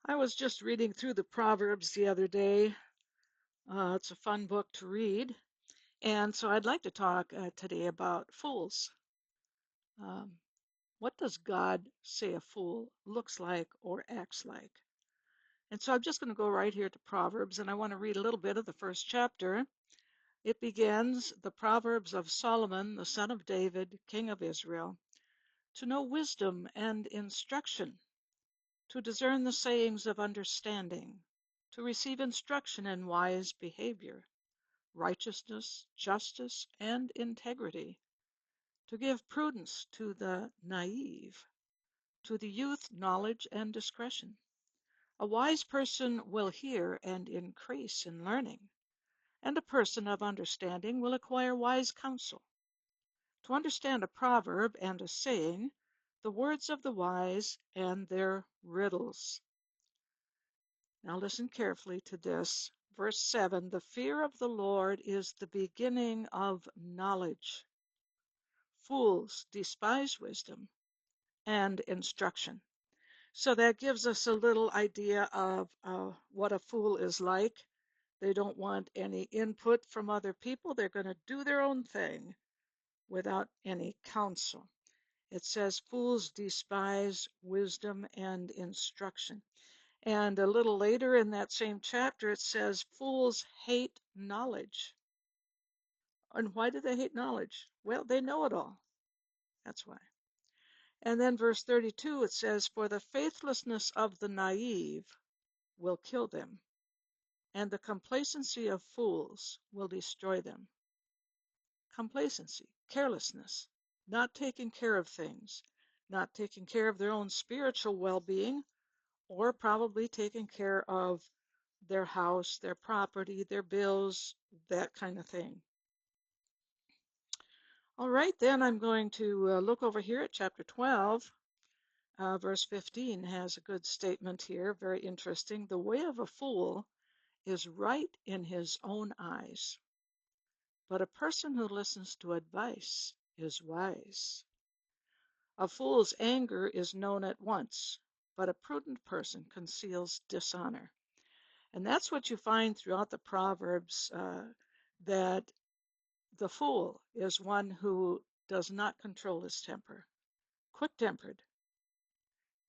I was just reading through the Proverbs the other day. It's a fun book to read. And so I'd like to talk today about fools. Um, what does God say a fool looks like or acts like? And so I'm just going to go right here to Proverbs, and I want to read a little bit of the first chapter. It begins, the Proverbs of Solomon, the son of David, king of Israel, to know wisdom and instruction, to discern the sayings of understanding, to receive instruction in wise behavior, righteousness, justice, and integrity, to give prudence to the naive, to the youth knowledge and discretion. A wise person will hear and increase in learning, and a person of understanding will acquire wise counsel. To understand a proverb and a saying, the words of the wise and their riddles. Now listen carefully to this. Verse 7, the fear of the Lord is the beginning of knowledge. Fools despise wisdom and instruction. So that gives us a little idea of what a fool is like. They don't want any input from other people. They're going to do their own thing without any counsel. It says fools despise wisdom and instruction. And a little later in that same chapter, it says, fools hate knowledge. And why do they hate knowledge? Well, they know it all. That's why. And then verse 32, it says, for the faithlessness of the naive will kill them, and the complacency of fools will destroy them. Complacency, carelessness, not taking care of things, not taking care of their own spiritual well-being, or probably taking care of their house, their property, their bills, that kind of thing. All right, then I'm going to look over here at chapter 12. Verse 15 has a good statement here, very interesting. The way of a fool is right in his own eyes, but a person who listens to advice is wise. A fool's anger is known at once, but a prudent person conceals dishonor. And that's what you find throughout the Proverbs, that the fool is one who does not control his temper, quick-tempered.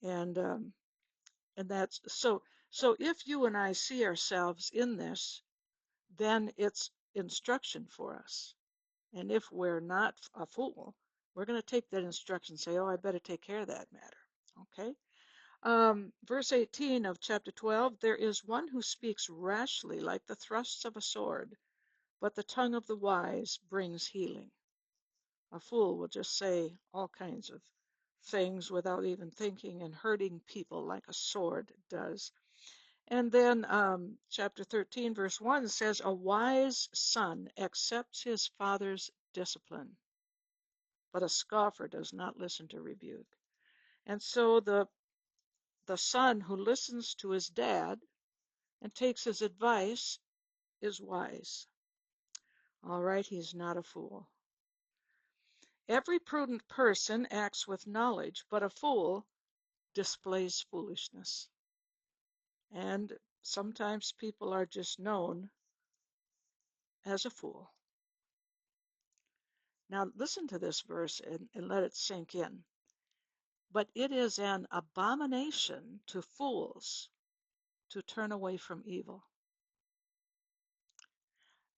And and that's so. So if you and I see ourselves in this, then it's instruction for us. And if we're not a fool, we're going to take that instruction and say, oh, I better take care of that matter. Okay? Verse 18 of chapter 12, there is one who speaks rashly like the thrusts of a sword, but the tongue of the wise brings healing. A fool will just say all kinds of things without even thinking and hurting people like a sword does. And then chapter 13, verse 1 says, a wise son accepts his father's discipline, but a scoffer does not listen to rebuke. And so the son who listens to his dad and takes his advice is wise. All right, he's not a fool. Every prudent person acts with knowledge, but a fool displays foolishness. And sometimes people are just known as a fool. Now listen to this verse and let it sink in. But it is an abomination to fools to turn away from evil.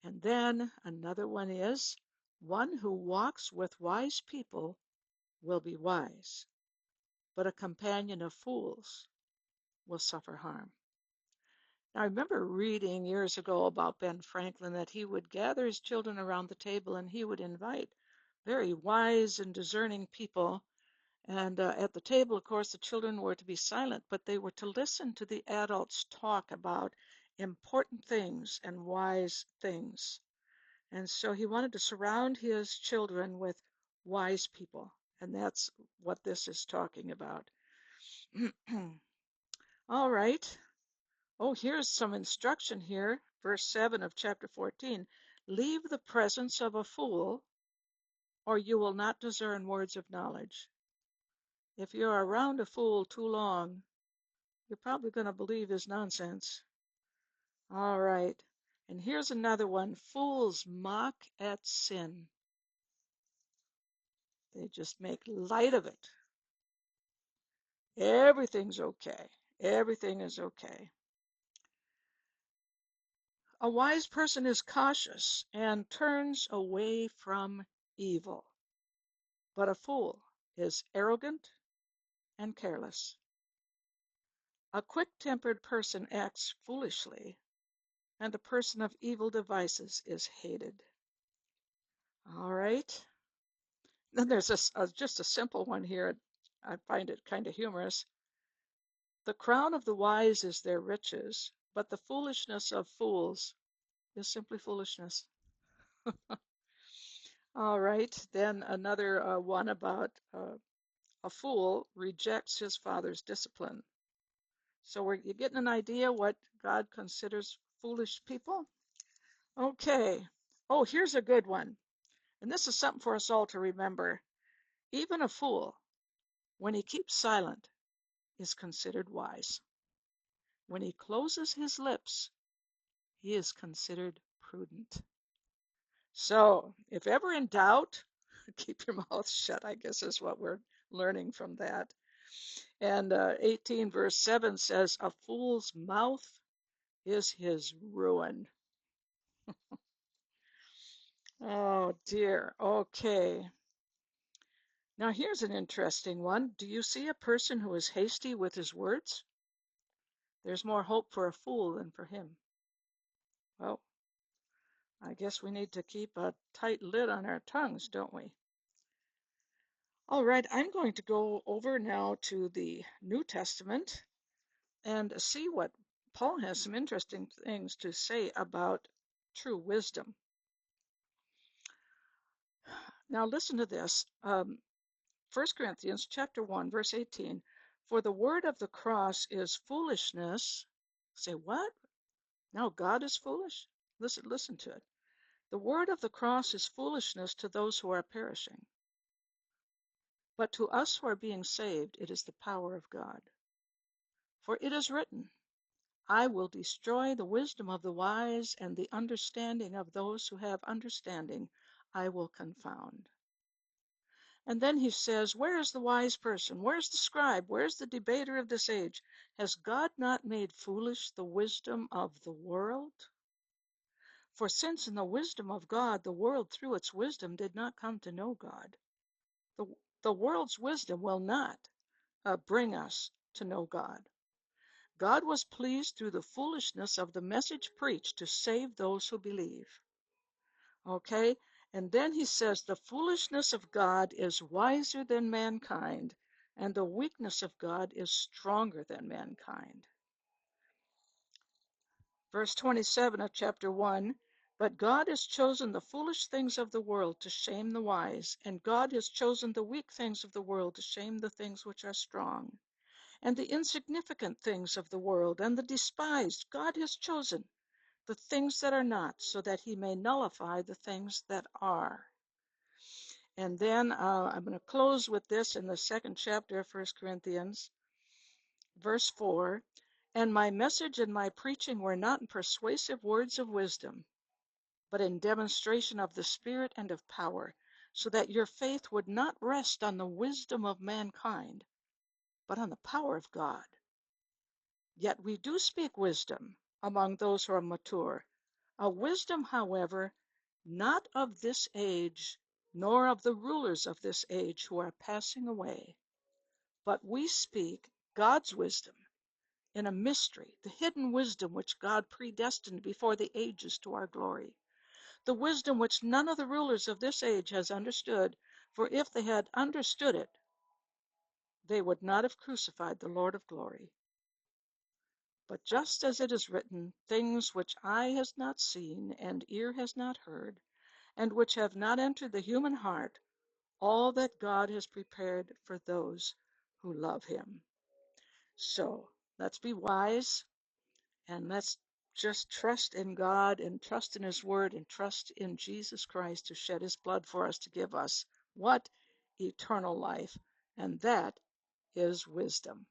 And then another one is, one who walks with wise people will be wise, but a companion of fools will suffer harm. Now, I remember reading years ago about Ben Franklin that he would gather his children around the table and he would invite very wise and discerning people. And at the table, of course, the children were to be silent, but they were to listen to the adults talk about important things and wise things. And so he wanted to surround his children with wise people. And that's what this is talking about. All right. Oh, here's some instruction here. Verse 7 of chapter 14. Leave the presence of a fool, or you will not discern words of knowledge. If you're around a fool too long, you're probably going to believe is nonsense. All right. And here's another one. Fools mock at sin. They just make light of it. Everything's okay. Everything is okay. A wise person is cautious and turns away from evil, but a fool is arrogant and careless. A quick-tempered person acts foolishly, and a person of evil devices is hated. All right. Then there's just a simple one here. I find it kind of humorous. The crown of the wise is their riches, but the foolishness of fools is simply foolishness. All right. Then another one about a fool rejects his father's discipline. So you're getting an idea what God considers foolish people? Okay. Oh, here's a good one. And this is something for us all to remember. Even a fool, when he keeps silent, is considered wise. When he closes his lips, he is considered prudent. So, if ever in doubt, keep your mouth shut, I guess is what we're learning from that. And 18 verse 7 says, a fool's mouth is his ruin. Oh dear. Okay. Now here's an interesting one. Do you see a person who is hasty with his words? There's more hope for a fool than for him. Well, I guess we need to keep a tight lid on our tongues, don't we? All right, I'm going to go over now to the New Testament and see what Paul has some interesting things to say about true wisdom. Now listen to this. 1 Corinthians chapter 1, verse 18. For the word of the cross is foolishness. Say, what? Now God is foolish? Listen to it. The word of the cross is foolishness to those who are perishing. But to us who are being saved, it is the power of God. For it is written, I will destroy the wisdom of the wise, and the understanding of those who have understanding I will confound. And then he says, where is the wise person? Where's the scribe? Where's the debater of this age? Has God not made foolish the wisdom of the world? For since in the wisdom of God, the world through its wisdom did not come to know God, the, the world's wisdom will not bring us to know God. God was pleased through the foolishness of the message preached to save those who believe. Okay? And then he says, the foolishness of God is wiser than mankind, and the weakness of God is stronger than mankind. Verse 27 of chapter 1, but God has chosen the foolish things of the world to shame the wise, and God has chosen the weak things of the world to shame the things which are strong. And the insignificant things of the world and the despised God has chosen, the things that are not, so that he may nullify the things that are. And then I'm going to close with this in the second chapter of 1 Corinthians, verse 4. And my message and my preaching were not in persuasive words of wisdom, but in demonstration of the Spirit and of power, so that your faith would not rest on the wisdom of mankind, but on the power of God. Yet we do speak wisdom among those who are mature, a wisdom, however, not of this age, nor of the rulers of this age who are passing away, but we speak God's wisdom in a mystery, the hidden wisdom which God predestined before the ages to our glory, the wisdom which none of the rulers of this age has understood, for if they had understood it, they would not have crucified the Lord of glory. But just as it is written, things which eye has not seen and ear has not heard, and which have not entered the human heart, all that God has prepared for those who love him. So let's be wise, and let's just trust in God and trust in his word and trust in Jesus Christ to shed his blood for us to give us what? Eternal life. And that is wisdom.